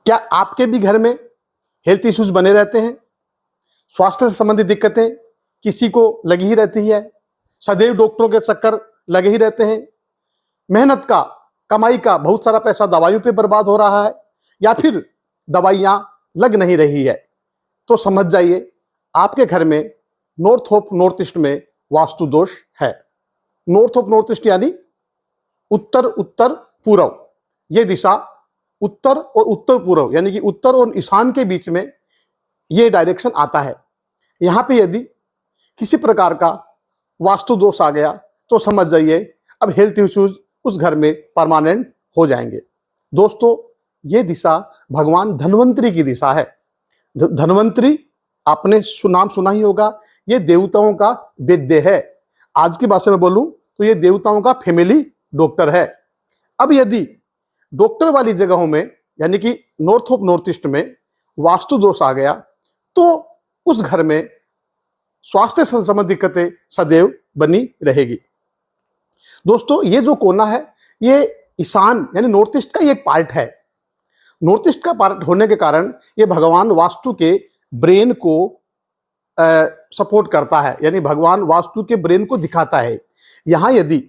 क्या आपके भी घर में हेल्थ इश्यूज बने रहते हैं? स्वास्थ्य से संबंधित दिक्कतें किसी को लगी ही रहती है? सदैव डॉक्टरों के चक्कर लगे ही रहते हैं? मेहनत का, कमाई का बहुत सारा पैसा दवाइयों पे बर्बाद हो रहा है, या फिर दवाइयां लग नहीं रही है? तो समझ जाइए, आपके घर में नॉर्थ ऑफ नॉर्थ ईस्ट में वास्तु दोष है। नॉर्थ ऑफ नॉर्थ ईस्ट यानी उत्तर उत्तर पूर्व, ये दिशा उत्तर और उत्तर पूर्व यानी कि उत्तर और ईशान के बीच में ये डायरेक्शन आता है। यहां पे यदि किसी प्रकार का वास्तु दोष आ गया तो समझ जाइए अब हेल्थ इश्यूज उस घर में परमानेंट हो जाएंगे। दोस्तों, ये दिशा भगवान धन्वंतरी की दिशा है। धन्वंतरी आपने नाम सुना ही होगा, ये देवताओं का वैद्य है। आज की भाषा में बोलूं तो ये देवताओं का फैमिली डॉक्टर है। अब यदि डॉक्टर वाली जगहों में यानी कि नॉर्थ ऑफ नॉर्थ ईस्ट में वास्तु दोष आ गया तो उस घर में स्वास्थ्य से संबंधित दिक्कतें सदैव बनी रहेगी। दोस्तों, ये जो कोना है ये ईशान यानी नॉर्थ ईस्ट का ही एक पार्ट है। नॉर्थ ईस्ट का पार्ट होने के कारण ये भगवान वास्तु के ब्रेन को सपोर्ट करता है, यानी भगवान वास्तु के ब्रेन को दिखाता है। यहां यदि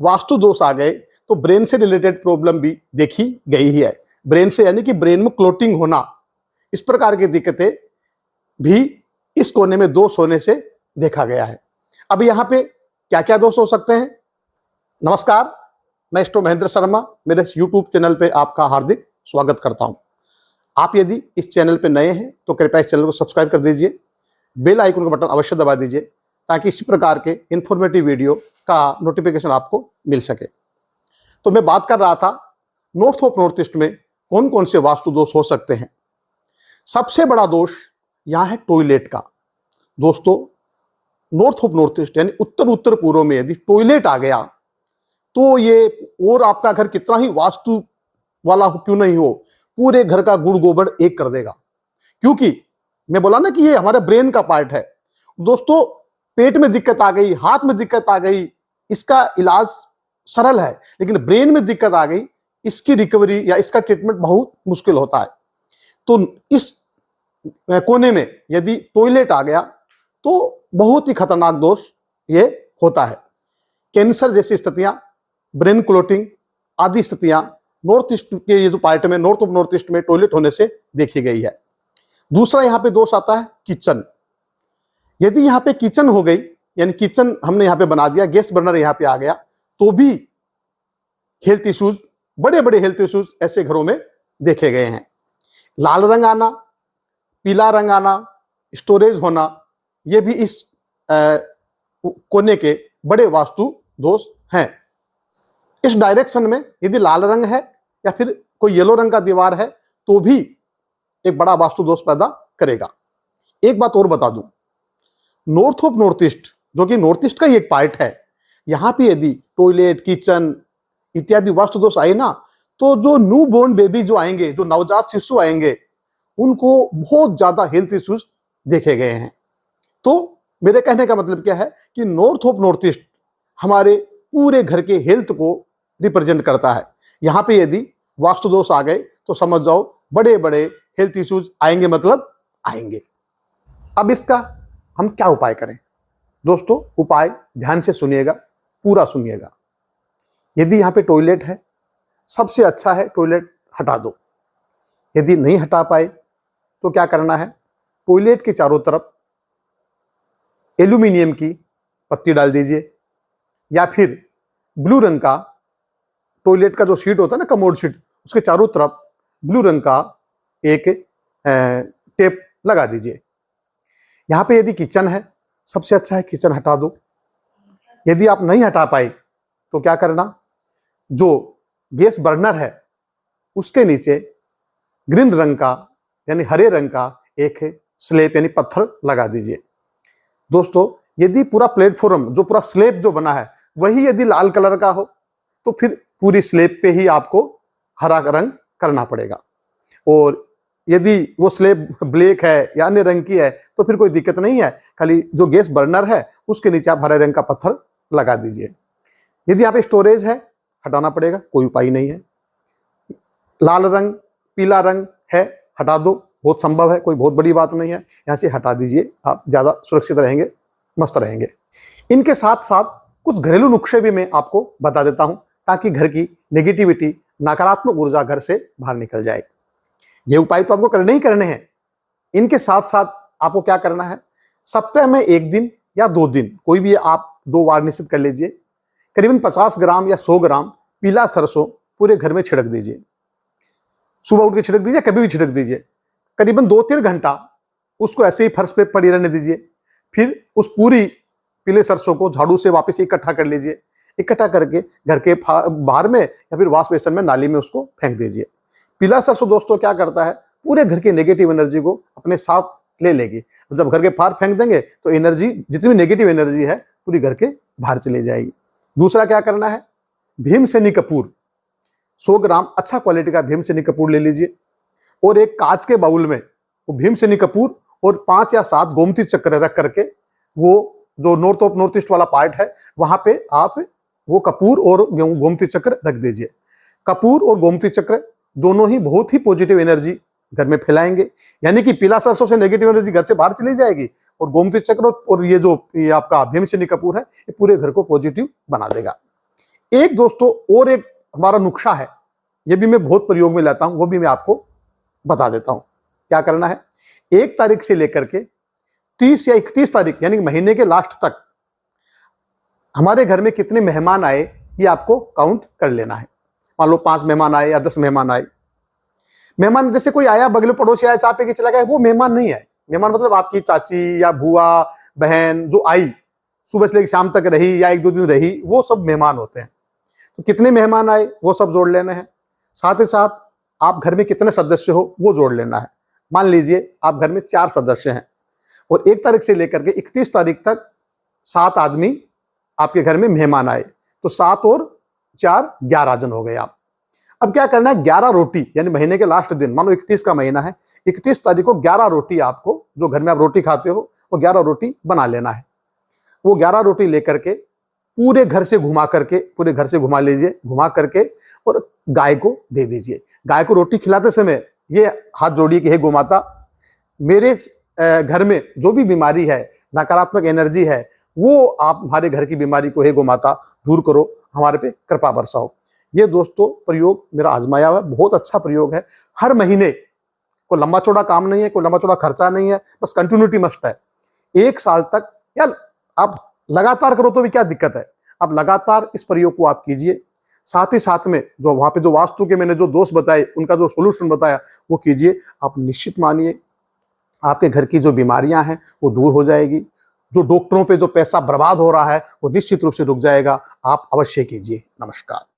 वास्तु दोष आ गए तो ब्रेन से रिलेटेड प्रॉब्लम भी देखी गई ही है। ब्रेन से यानी कि ब्रेन में क्लोटिंग होना, इस प्रकार की दिक्कतें भी इस कोने में दोष होने से देखा गया है। अब यहाँ पे क्या क्या दोष हो सकते हैं? नमस्कार, मैं एस्ट्रो महेंद्र शर्मा, मेरे इस यूट्यूब चैनल पे आपका हार्दिक स्वागत करता हूं। आप यदि इस चैनल पे नए हैं तो कृपया इस चैनल को सब्सक्राइब कर दीजिए, बेल आइकन का बटन अवश्य दबा दीजिए ताकि इसी प्रकार के इंफॉर्मेटिव वीडियो का नोटिफिकेशन आपको मिल सके। तो मैं बात कर रहा था नॉर्थ ऑफ नॉर्थ ईस्ट में कौन कौन से वास्तु दोष हो सकते हैं। सबसे बड़ा दोष यहां है टॉयलेट का। दोस्तों, नॉर्थ ऑफ नॉर्थ ईस्ट यानी उत्तर उत्तर पूर्व में यदि टॉयलेट आ गया तो ये, और आपका घर कितना ही वास्तु वाला क्यों नहीं हो, पूरे घर का गुड़ गोबर एक कर देगा। क्योंकि मैं बोला ना कि ये हमारे ब्रेन का पार्ट है। दोस्तों, पेट में दिक्कत आ गई, हाथ में दिक्कत आ गई, इसका इलाज सरल है, लेकिन ब्रेन में दिक्कत आ गई, इसकी रिकवरी या इसका ट्रीटमेंट बहुत मुश्किल होता है। तो इस कोने में यदि टॉयलेट आ गया तो बहुत ही खतरनाक दोष ये होता है। कैंसर जैसी स्थितियां, ब्रेन क्लोटिंग आदि स्थितियां नॉर्थ ईस्ट के ये जो पार्ट में नॉर्थ ऑफ नॉर्थ ईस्ट में टॉयलेट होने से देखी गई है। दूसरा यहां पे दोष आता है किचन। यदि यहां पे किचन हो गई, यानी किचन हमने यहां पे बना दिया, गैस बर्नर यहां पे आ गया, तो भी हेल्थ इश्यूज, बड़े बड़े हेल्थ इश्यूज ऐसे घरों में देखे गए हैं। लाल रंग आना, पीला रंग आना, स्टोरेज होना, ये भी इस कोने के बड़े वास्तु दोष हैं। इस डायरेक्शन में यदि लाल रंग है या फिर कोई येलो रंग का दीवार है तो भी एक बड़ा वास्तु दोष पैदा करेगा। एक बात और बता दूं, नॉर्थ ऑफ नॉर्थ ईस्ट जो कि नॉर्थ ईस्ट का ही एक पार्ट है, यहां पे यदि टॉयलेट, किचन इत्यादि वास्तु दोष आए ना तो जो न्यू बोर्न बेबी जो आएंगे, जो नवजात शिशु आएंगे, उनको बहुत ज्यादा हेल्थ इश्यूज देखे गए हैं। तो मेरे कहने का मतलब क्या है कि नॉर्थ ऑफ नॉर्थ ईस्ट हमारे पूरे घर के हेल्थ को रिप्रेजेंट करता है। यहां पे यदि वास्तु दोष आ गए तो समझ जाओ बड़े बड़े हेल्थ इश्यूज आएंगे, मतलब आएंगे। अब इसका हम क्या उपाय करें? दोस्तों, उपाय ध्यान से सुनिएगा, पूरा सुनिएगा। यदि यहां पे टॉयलेट है, सबसे अच्छा है टॉयलेट हटा दो। यदि नहीं हटा पाए तो क्या करना है, टॉयलेट के चारों तरफ एल्यूमिनियम की पत्ती डाल दीजिए, या फिर ब्लू रंग का टॉयलेट का जो शीट होता है ना, कमोड शीट, उसके चारों तरफ ब्लू रंग का एक टेप लगा दीजिए। यहां पे यदि किचन है, सबसे अच्छा है किचन हटा दो। यदि आप नहीं हटा पाए तो क्या करना, जो गैस बर्नर है उसके नीचे ग्रीन रंग का यानी हरे रंग का एक स्लैब यानी पत्थर लगा दीजिए। दोस्तों, यदि पूरा प्लेटफॉर्म जो पूरा स्लैब जो बना है वही यदि लाल कलर का हो तो फिर पूरी स्लैब पे ही आपको हरा रंग करना पड़ेगा, और यदि वो स्लैब ब्लैक है या अन्य रंग की है तो फिर कोई दिक्कत नहीं है, खाली जो गैस बर्नर है उसके नीचे आप हरे रंग का पत्थर लगा दीजिए। यदि यहाँ पे स्टोरेज है, हटाना पड़ेगा, कोई उपाय नहीं है। लाल रंग, पीला रंग है हटा दो, बहुत संभव है, कोई बहुत बड़ी बात नहीं है, यहाँ से हटा दीजिए, आप ज़्यादा सुरक्षित रहेंगे, मस्त रहेंगे। इनके साथ साथ कुछ घरेलू नुस्खे भी मैं आपको बता देता हूँ ताकि घर की नेगेटिविटी, नकारात्मक ऊर्जा घर से बाहर निकल जाए। ये उपाय तो आपको करने ही करने हैं। इनके साथ साथ आपको क्या करना है, सप्ताह में 1 दिन या 2 दिन कोई भी आप 2 वार निश्चित कर लीजिए, करीबन 50 ग्राम या 100 ग्राम पीला सरसों पूरे घर में छिड़क दीजिए। सुबह उठ के छिड़क दीजिए, कभी भी छिड़क दीजिए। करीबन 2-3 घंटा उसको ऐसे ही फर्श पे पड़ी रहने दीजिए। फिर उस पूरी पीले सरसों को झाड़ू से वापस इकट्ठा कर लीजिए। इकट्ठा करके घर के बाहर में या फिर वॉश बेसिन में, नाली में उसको फेंक दीजिए। पीला सरसों दोस्तों क्या करता है, पूरे घर की नेगेटिव एनर्जी को अपने साथ ले लेगी। जब घर के बाहर फेंक देंगे तो एनर्जी, जितनी भी नेगेटिव एनर्जी है, पूरी घर के बाहर चली जाएगी। दूसरा क्या करना है, भीमसेनी कपूर 100 ग्राम अच्छा क्वालिटी का भीमसेनी कपूर ले लीजिए और एक कांच के बाउल में वो भीमसेनी कपूर और 5 या 7 गोमती चक्र रख करके, वो जो नॉर्थ ईस्ट वाला पार्ट है वहां पे आप वो कपूर और गोमती चक्र रख दीजिए। कपूर और गोमती चक्र दोनों ही बहुत ही पॉजिटिव एनर्जी घर में फैलाएंगे, यानी कि पीला सरसों से नेगेटिव एनर्जी घर से बाहर चली जाएगी और गोमती चक्र और ये आपका भीमसेनी कपूर है, ये पूरे घर को पॉजिटिव बना देगा। एक दोस्तों और एक हमारा नुस्खा है, ये भी मैं बहुत प्रयोग में लाता हूं, वो भी मैं आपको बता देता हूं। क्या करना है, 1 तारीख से लेकर के 30 या 31 तारीख यानी महीने के लास्ट तक हमारे घर में कितने मेहमान आए ये आपको काउंट कर लेना है। मान लो 5 मेहमान आए या 10 मेहमान आए। मेहमान जैसे कोई आया, बगल पड़ोसी आया, चाय पे के चला गया, वो मेहमान नहीं है। मेहमान मतलब आपकी चाची या बुआ बहन जो आई, सुबह से लेकर शाम तक रही या 1-2 दिन रही, वो सब मेहमान होते हैं। तो कितने मेहमान आए वो सब जोड़ लेने हैं। साथ ही साथ आप घर में कितने सदस्य हो वो जोड़ लेना है। मान लीजिए आप घर में 4 सदस्य हैं और 1 तारीख से लेकर के 31 तारीख तक 7 आदमी आपके घर में मेहमान आए, तो 7 और 4 11 जन हो गए आप। अब क्या करना है, 11 रोटी, यानी महीने के लास्ट दिन, मानो 31 का महीना है, 31 तारीख को 11 रोटी आपको, जो घर में आप रोटी खाते हो, वो 11 रोटी बना लेना है। वो 11 रोटी लेकर के पूरे घर से घुमा लीजिए, घुमा करके और गाय को दे दीजिए। गाय को रोटी खिलाते समय ये हाथ जोड़िए कि हे गोमाता, मेरे घर में जो भी बीमारी है, नकारात्मक एनर्जी है, वो आप हमारे घर की बीमारी को हे गोमाता दूर करो, हमारे पे कृपा बरसाओ। ये दोस्तों प्रयोग मेरा आजमाया हुआ है, बहुत अच्छा प्रयोग है। हर महीने, कोई लंबा चौड़ा काम नहीं है, कोई लंबा चौड़ा खर्चा नहीं है, बस कंटिन्यूटी मस्ट है। 1 साल तक या आप लगातार करो तो भी क्या दिक्कत है, आप लगातार इस प्रयोग को आप कीजिए। साथ ही साथ में जो वहां पे जो वास्तु के मैंने जो दोष बताए, उनका जो सोल्यूशन बताया वो कीजिए। आप निश्चित मानिए आपके घर की जो बीमारियां हैं वो दूर हो जाएगी। जो डॉक्टरों पे जो पैसा बर्बाद हो रहा है वो निश्चित रूप से रुक जाएगा। आप अवश्य कीजिए। नमस्कार।